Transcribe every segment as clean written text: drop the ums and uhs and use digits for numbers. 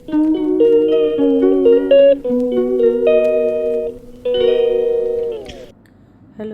Hello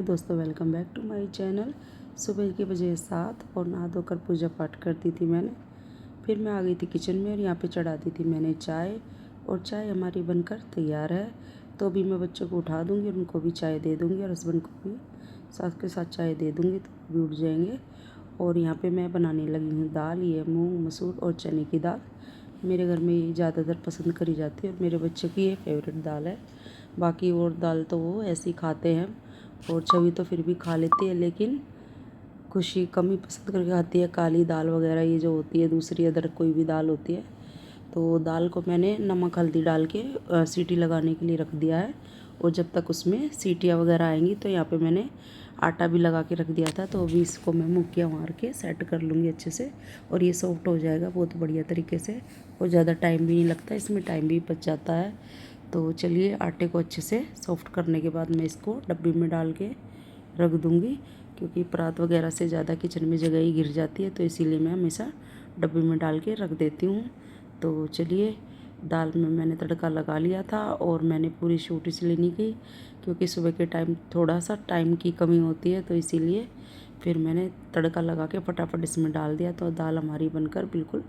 दोस्तों, welcome back to my channel. सुबह के बजे 7 और नहा धोकर पूजा पाठ कर दी थी मैंने। फिर मैं आ गई थी किचन में और यहाँ पे चढ़ा दी थी मैंने चाय। और चाय हमारी बनकर तैयार है। तो अभी मैं बच्चों को उठा दूँगी और उनको भी चाय दे दूँगी और हस्बैंड को भी साथ के साथ चाय दे दूँगी, तो वो भी उठ जाएंगे। और यहाँ पे मैं बनाने लगी हूँ दाल। ये मूंग मसूर और चने की दाल मेरे घर में ये ज़्यादातर पसंद करी जाती है और मेरे बच्चे की ये फेवरेट दाल है। बाकी और दाल तो वो ऐसे ही खाते हैं और छवि तो फिर भी खा लेती है, लेकिन खुशी कम ही पसंद करके खाती है। काली दाल वगैरह ये जो होती है, दूसरी अदर कोई भी दाल होती है। तो दाल को मैंने नमक हल्दी डाल के सीटी लगाने के लिए रख दिया है। और जब तक उसमें सीटियाँ वगैरह आएंगी तो यहाँ पे मैंने आटा भी लगा के रख दिया था। तो अभी इसको मैं मुक्कियाँ मार के सेट कर लूँगी अच्छे से और ये सॉफ्ट हो जाएगा बहुत बढ़िया तरीके से। और ज़्यादा टाइम भी नहीं लगता, इसमें टाइम भी बच जाता है। तो चलिए, आटे को अच्छे से सॉफ्ट करने के बाद मैं इसको डब्बी में डाल के रख दूँगी, क्योंकि परात वगैरह से ज़्यादा किचन में जगह ही गिर जाती है, तो इसीलिए मैं हमेशा डब्बी में डाल के रख देती हूँ। तो चलिए, दाल में मैंने तड़का लगा लिया था और मैंने पूरी शूट इसलिए नहीं की क्योंकि सुबह के टाइम थोड़ा सा टाइम की कमी होती है, तो इसीलिए फिर मैंने तड़का लगा के फटाफट इसमें डाल दिया। तो दाल हमारी बनकर बिल्कुल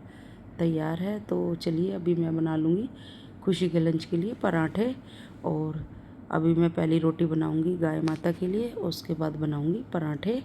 तैयार है। तो चलिए, अभी मैं बना लूँगी खुशी के लंच के लिए पराठे। और अभी मैं पहली रोटी बनाऊँगी गाय माता के लिए, उसके बाद बनाऊँगी पराठे।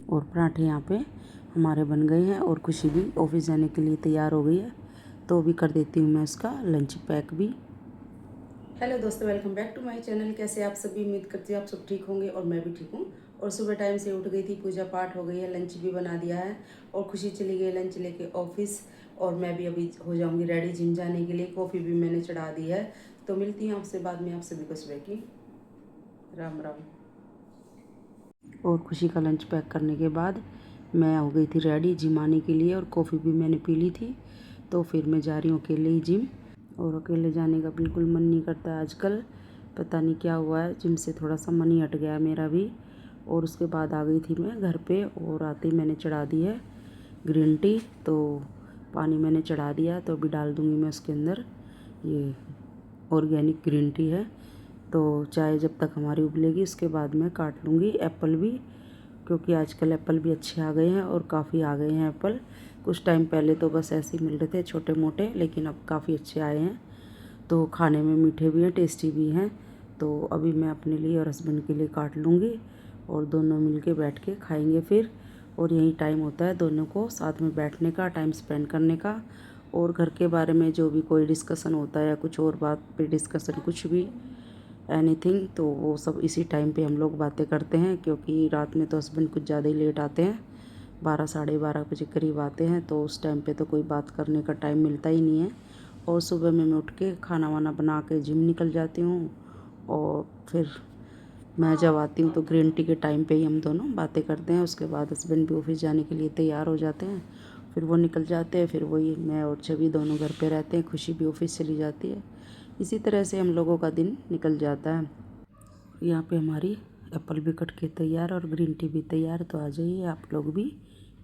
और पराठे यहाँ पे हमारे बन गए हैं और खुशी भी ऑफिस जाने के लिए तैयार हो गई है। तो अभी कर देती हूँ मैं उसका लंच पैक भी। हेलो दोस्तों, welcome back to my channel. कैसे आप सभी? उम्मीद करती हूँ आप सब ठीक होंगे और मैं भी ठीक हूँ। और सुबह टाइम से उठ गई थी, पूजा पाठ हो गई है, लंच भी बना दिया है और खुशी चली गई लंच लेके ऑफिस। और मैं भी अभी हो जाऊँगी रेडी जिम जाने के लिए। कॉफ़ी भी मैंने चढ़ा दी है। तो मिलती हूँ आपसे बाद में। आप सभी को सुबह की राम राम। और खुशी का लंच पैक करने के बाद मैं हो गई थी रेडी जिम आने के लिए और कॉफ़ी भी मैंने पी ली थी। तो फिर मैं जा रही हूँ अकेले ही जिम। और अकेले जाने का बिल्कुल मन नहीं करता है आजकल, पता नहीं क्या हुआ है। जिम से थोड़ा सा मन ही हट गया मेरा भी। और उसके बाद आ गई थी मैं घर पे और आते ही मैंने चढ़ा दी है ग्रीन टी। तो पानी मैंने चढ़ा दिया, तो अभी डाल दूँगी मैं उसके अंदर। ये ऑर्गेनिक ग्रीन टी है। तो चाय जब तक हमारी उबलेगी उसके बाद मैं काट लूँगी एप्पल भी, क्योंकि आजकल एप्पल भी अच्छे आ गए हैं और काफ़ी आ गए हैं एप्पल। कुछ टाइम पहले तो बस ऐसे ही मिल रहे थे छोटे मोटे, लेकिन अब काफ़ी अच्छे आए हैं। तो खाने में मीठे भी हैं, टेस्टी भी हैं। तो अभी मैं अपने लिए और हस्बैंड के लिए काट लूँगी और दोनों मिल के बैठ के खाएँगे फिर। और यही टाइम होता है दोनों को साथ में बैठने का, टाइम स्पेंड करने का। और घर के बारे में जो भी कोई डिस्कशन होता है या कुछ और बात पे डिस्कशन, कुछ भी एनीथिंग, तो वो सब इसी टाइम पे हम लोग बातें करते हैं। क्योंकि रात में तो हस्बैंड कुछ ज़्यादा ही लेट आते हैं, 12 साढ़े 12 बजे करीब आते हैं, तो उस टाइम पे तो कोई बात करने का टाइम मिलता ही नहीं है। और सुबह में मैं उठ के खाना वाना बना के जिम निकल जाती हूँ, और फिर मैं जब आती हूँ तो ग्रीन टी के टाइम पे ही हम दोनों बातें करते हैं। उसके बाद हस्बैंड भी ऑफिस जाने के लिए तैयार हो जाते हैं, फिर वो निकल जाते हैं, फिर वही मैं और छवि दोनों घर पे रहते हैं। खुशी भी ऑफिस चली जाती है। इसी तरह से हम लोगों का दिन निकल जाता है। यहाँ पे हमारी एप्पल भी कट के तैयार और ग्रीन टी भी तैयार, तो आ जाइए आप लोग भी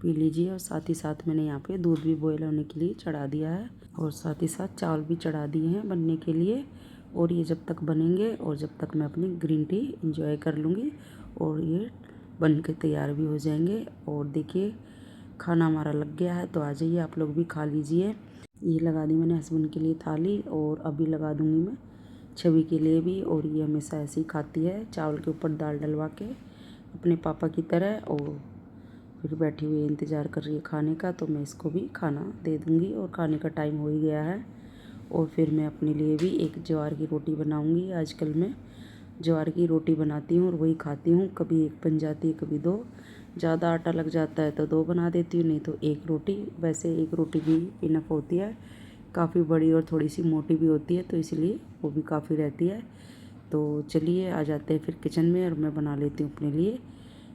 पी लीजिए। और साथ ही साथ मैंने यहाँ पे दूध भी बॉयल होने के लिए चढ़ा दिया है, और साथ ही साथ चावल भी चढ़ा दिए हैं बनने के लिए। और ये जब तक बनेंगे और जब तक मैं अपनी ग्रीन टी इंजॉय कर लूँगी, और ये बन के तैयार भी हो जाएंगे। और देखिए खाना हमारा लग गया है, तो आ जाइए आप लोग भी खा लीजिए। ये लगा दी मैंने हस्बैंड के लिए थाली, और अभी लगा दूँगी मैं छवि के लिए भी। और ये हमेशा ऐसे ही खाती है, चावल के ऊपर दाल डलवा के अपने पापा की तरह। और फिर बैठी हुई इंतज़ार कर रही है खाने का, तो मैं इसको भी खाना दे दूँगी। और खाने का टाइम हो ही गया है। और फिर मैं अपने लिए भी एक ज्वार की रोटी बनाऊँगी। आजकल मैं ज्वार की रोटी बनाती हूँ और वही खाती हूँ। कभी एक बन जाती है, कभी दो। ज़्यादा आटा लग जाता है तो दो बना देती हूँ, नहीं तो एक रोटी। वैसे एक रोटी भी इनफ होती है, काफ़ी बड़ी और थोड़ी सी मोटी भी होती है, तो इसलिए वो भी काफ़ी रहती है। तो चलिए आ जाते हैं फिर किचन में, और मैं बना लेती हूँ अपने लिए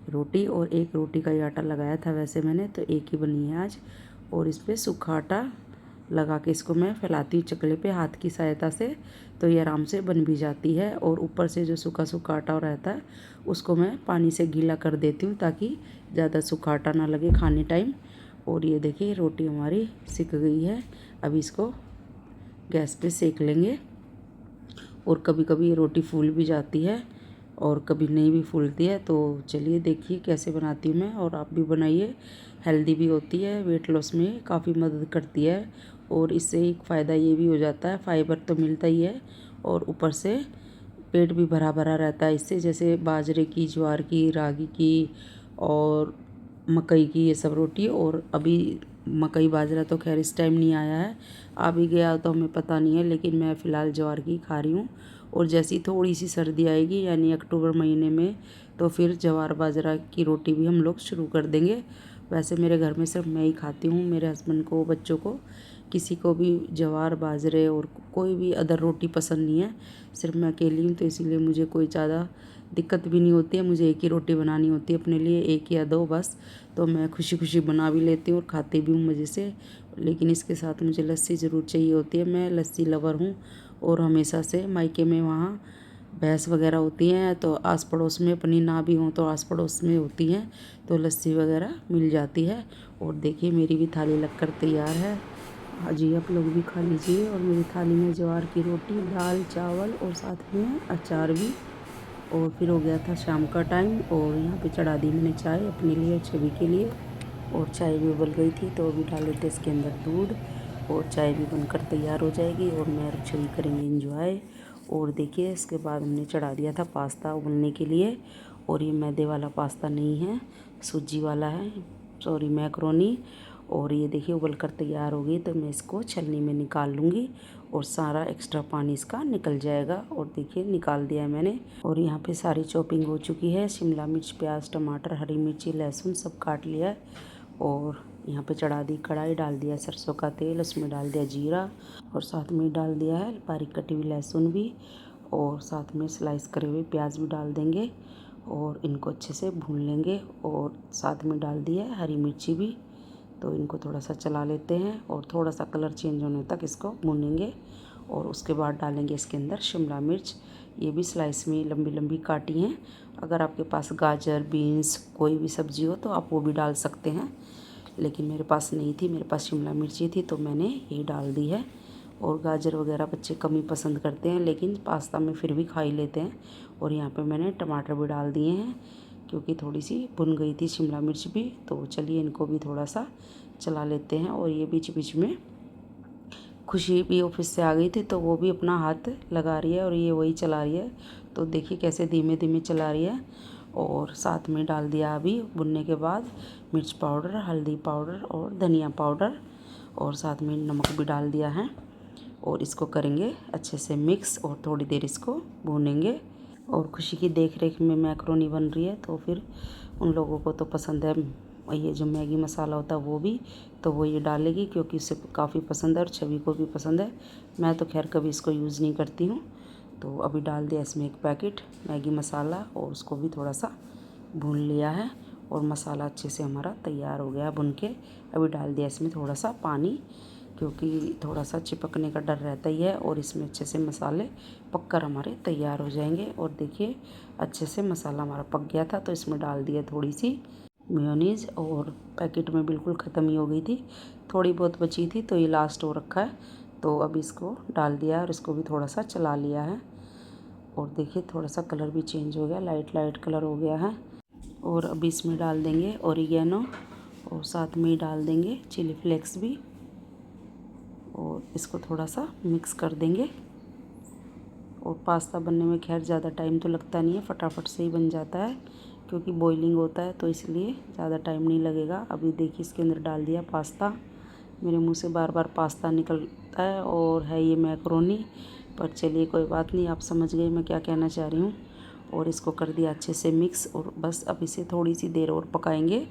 रोटी। और एक रोटी का ही आटा लगाया था वैसे मैंने, तो एक ही बनी है आज। और इस पर सूखा आटा लगा के इसको मैं फैलाती हूँ चकले पे हाथ की सहायता से, तो ये आराम से बन भी जाती है। और ऊपर से जो सूखा सूखा आटा रहता है उसको मैं पानी से गीला कर देती हूँ, ताकि ज़्यादा सूखा आटा ना लगे खाने टाइम। और ये देखिए रोटी हमारी सिक गई है। अभी इसको गैस पे सेक लेंगे। और कभी कभी ये रोटी फूल भी जाती है और कभी नहीं भी फूलती है। तो चलिए देखिए कैसे बनाती हूँ मैं, और आप भी बनाइए। हेल्दी भी होती है, वेट लॉस में काफ़ी मदद करती है। और इससे एक फ़ायदा ये भी हो जाता है, फाइबर तो मिलता ही है, और ऊपर से पेट भी भरा भरा रहता है इससे। जैसे बाजरे की, ज्वार की, रागी की और मकई की, ये सब रोटी। और अभी मकई बाजरा तो खैर इस टाइम नहीं आया है, आ भी गया तो हमें पता नहीं है, लेकिन मैं फ़िलहाल ज्वार की खा रही हूँ। और जैसी थोड़ी सी सर्दी आएगी, यानी अक्टूबर महीने में, तो फिर ज्वार बाजरा की रोटी भी हम लोग शुरू कर देंगे। वैसे मेरे घर में सिर्फ मैं ही खाती हूँ, मेरे हस्बैंड को, बच्चों को, किसी को भी ज्वार बाजरे और कोई भी अदर रोटी पसंद नहीं है। सिर्फ मैं अकेली हूँ, तो इसीलिए मुझे कोई ज़्यादा दिक्कत भी नहीं होती है। मुझे एक ही रोटी बनानी होती है अपने लिए, एक या दो बस। तो मैं खुशी खुशी बना भी लेती हूँ और खाती भी हूँ मज़े से। लेकिन इसके साथ मुझे लस्सी ज़रूर चाहिए होती है, मैं लस्सी लवर हूँ। और हमेशा से मायके में वहाँ भैंस वगैरह होती हैं, तो आस पड़ोस में, अपनी ना भी हों तो आस पड़ोस में होती हैं, तो लस्सी वगैरह मिल जाती है। और देखिए मेरी भी थाली लगकर तैयार है। हाँ जी, आप लोग भी खा लीजिए। और मेरी थाली में ज्वार की रोटी, दाल, चावल और साथ में अचार भी। और फिर हो गया था शाम का टाइम, और यहाँ पे चढ़ा दी मैंने चाय अपने लिए और छवि के लिए। और चाय भी उबल गई थी, तो अभी डाल देते इसके अंदर दूध, और चाय भी बनकर तैयार हो जाएगी, और मैं और छवि करेंगे एंजॉय। और देखिए इसके बाद हमने चढ़ा दिया था पास्ता उबलने के लिए। और ये मैदे वाला पास्ता नहीं है, सूजी वाला है, सॉरी मैक्रोनी। और ये देखिए उबल कर तैयार हो गई, तो मैं इसको छलनी में निकाल लूँगी, और सारा एक्स्ट्रा पानी इसका निकल जाएगा। और देखिए निकाल दिया है मैंने। और यहाँ पे सारी चॉपिंग हो चुकी है, शिमला मिर्च, प्याज, टमाटर, हरी मिर्ची, लहसुन सब काट लिया है। और यहाँ पे चढ़ा दी कढ़ाई, डाल दिया सरसों का तेल, उसमें डाल दिया जीरा, और साथ में डाल दिया है बारीक कटी हुई लहसुन भी, और साथ में स्लाइस करे हुए प्याज भी डाल देंगे। और इनको अच्छे से भून लेंगे, और साथ में डाल दिया है हरी मिर्ची भी। तो इनको थोड़ा सा चला लेते हैं, और थोड़ा सा कलर चेंज होने तक इसको भूनेंगे। और उसके बाद डालेंगे इसके अंदर शिमला मिर्च, ये भी स्लाइस में लंबी लंबी काटी हैं। अगर आपके पास गाजर, बीन्स, कोई भी सब्ज़ी हो तो आप वो भी डाल सकते हैं, लेकिन मेरे पास नहीं थी, मेरे पास शिमला मिर्ची थी, तो मैंने ये डाल दी है। और गाजर वगैरह बच्चे कम ही पसंद करते हैं, लेकिन पास्ता में फिर भी खा ही लेते हैं। और यहाँ पे मैंने टमाटर भी डाल दिए हैं, क्योंकि थोड़ी सी भुन गई थी शिमला मिर्च भी। तो चलिए इनको भी थोड़ा सा चला लेते हैं। और ये बीच बीच में खुशी भी ऑफिस से आ गई थी, तो वो भी अपना हाथ लगा रही है, और ये वही चला रही है। तो देखिए कैसे धीमे धीमे चला रही है। और साथ में डाल दिया अभी भुनने के बाद मिर्च पाउडर, हल्दी पाउडर और धनिया पाउडर। और साथ में नमक भी डाल दिया है। और इसको करेंगे अच्छे से मिक्स और थोड़ी देर इसको भूनेंगे। और खुशी की देख रेख में मैक्रोनी बन रही है, तो फिर उन लोगों को तो पसंद है ये जो मैगी मसाला होता है वो भी, तो वो ये डालेगी क्योंकि उसे काफ़ी पसंद है और छवि को भी पसंद है। मैं तो खैर कभी इसको यूज़ नहीं करती हूँ। तो अभी डाल दिया इसमें एक पैकेट मैगी मसाला और उसको भी थोड़ा सा भून लिया है। और मसाला अच्छे से हमारा तैयार हो गया भुन के। अभी डाल दिया इसमें थोड़ा सा पानी, क्योंकि थोड़ा सा चिपकने का डर रहता ही है। और इसमें अच्छे से मसाले पककर हमारे तैयार हो जाएंगे। और देखिए अच्छे से मसाला हमारा पक गया था, तो इसमें डाल दिया थोड़ी सी मेयोनीज़। और पैकेट में बिल्कुल ख़त्म ही हो गई थी, थोड़ी बहुत बची थी, तो ये लास्ट हो रखा है। तो अब इसको डाल दिया और इसको भी थोड़ा सा चला लिया है। और देखिए थोड़ा सा कलर भी चेंज हो गया, लाइट लाइट कलर हो गया है। और अब इसमें डाल देंगे ओरिगेनो और साथ में ही डाल देंगे चिली फ्लेक्स भी। और इसको थोड़ा सा मिक्स कर देंगे। और पास्ता बनने में खैर ज़्यादा टाइम तो लगता नहीं है, फटाफट से ही बन जाता है क्योंकि बॉइलिंग होता है, तो इसलिए ज़्यादा टाइम नहीं लगेगा। अभी देखिए इसके अंदर डाल दिया पास्ता। मेरे मुंह से बार बार पास्ता निकलता है और है ये मैक्रोनी, पर चलिए कोई बात नहीं, आप समझ गए मैं क्या कहना चाह रही हूँ। और इसको कर दिया अच्छे से मिक्स। और बस अब इसे थोड़ी सी देर और पकाएंगे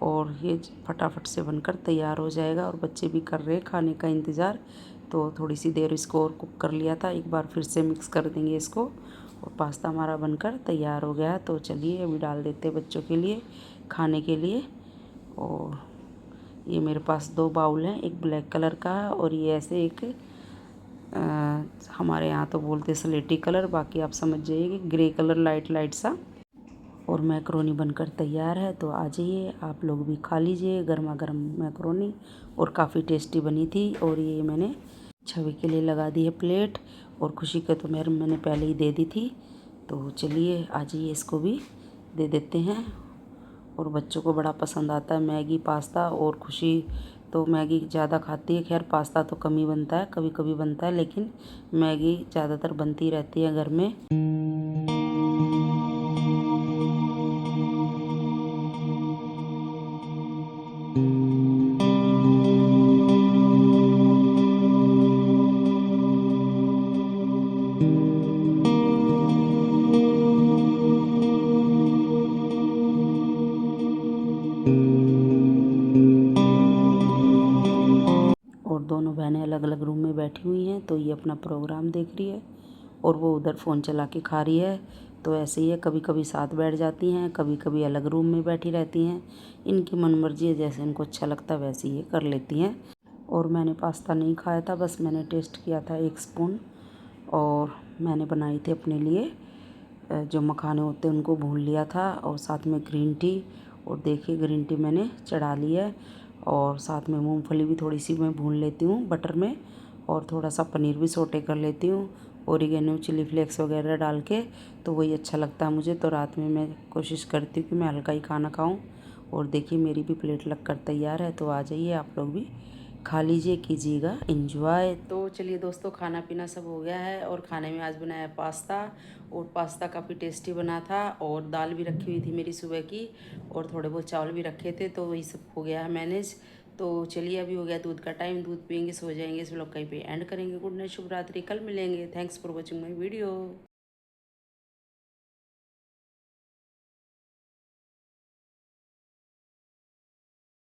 और ये फटाफट से बनकर तैयार हो जाएगा। और बच्चे भी कर रहे हैं खाने का इंतज़ार, तो थोड़ी सी देर इसको और कुक कर लिया था। एक बार फिर से मिक्स कर देंगे इसको। और पास्ता हमारा बनकर तैयार हो गया है। तो चलिए अभी डाल देते हैं बच्चों के लिए खाने के लिए। और ये मेरे पास 2 बाउल हैं, एक ब्लैक कलर का है और ये ऐसे एक हमारे यहाँ तो बोलते स्लेटी कलर, बाकी आप समझ जाइए कि ग्रे कलर लाइट लाइट सा। और मैक्रोनी बनकर तैयार है, तो आ जाइए आप लोग भी खा लीजिए गर्मा गर्म मैक्रोनी। और काफ़ी टेस्टी बनी थी। और ये मैंने छवि के लिए लगा दी है प्लेट, और खुशी को तो मैंने पहले ही दे दी थी। तो चलिए आ जाइए इसको भी दे देते हैं। और बच्चों को बड़ा पसंद आता है मैगी पास्ता। और खुशी तो मैगी ज़्यादा खाती है, खैर पास्ता तो कम ही बनता है, कभी कभी बनता है, लेकिन मैगी ज़्यादातर बनती रहती है घर में। और दोनों बहनें अलग अलग रूम में बैठी हुई हैं, तो ये अपना प्रोग्राम देख रही है और वो उधर फ़ोन चला के खा रही है। तो ऐसे ही है, कभी कभी साथ बैठ जाती हैं, कभी कभी अलग रूम में बैठी रहती हैं। इनकी मनमर्जी है, जैसे इनको अच्छा लगता है वैसे ये कर लेती हैं। और मैंने पास्ता नहीं खाया था, बस मैंने टेस्ट किया था 1 स्पून। और मैंने बनाई थी अपने लिए जो मखाने होते हैं उनको भून लिया था, और साथ में ग्रीन टी। और देखिए ग्रीन टी मैंने चढ़ा ली है। और साथ में मूंगफली भी थोड़ी सी मैं भून लेती हूँ बटर में। और थोड़ा सा पनीर भी सोटे कर लेती हूँ ओरिगेनो चिली फ्लेक्स वगैरह डाल के, तो वही अच्छा लगता है मुझे। तो रात में मैं कोशिश करती हूँ कि मैं हल्का ही खाना खाऊँ। और देखिए मेरी भी प्लेट लगकर तैयार है, तो आ जाइए आप लोग भी खा लीजिए, कीजिएगा एंजॉय। तो चलिए दोस्तों, खाना पीना सब हो गया है। और खाने में आज बनाया पास्ता, और पास्ता काफ़ी टेस्टी बना था। और दाल भी रखी हुई थी मेरी सुबह की, और थोड़े बहुत चावल भी रखे थे, तो वही सब हो गया है मैनेज। तो चलिए अभी हो गया दूध का टाइम, दूध पियेंगे, सो जाएंगे। इस व्लॉग कहीं पे एंड करेंगे। गुड नाइट, शुभ रात्रि, कल मिलेंगे। Thanks for watching my video.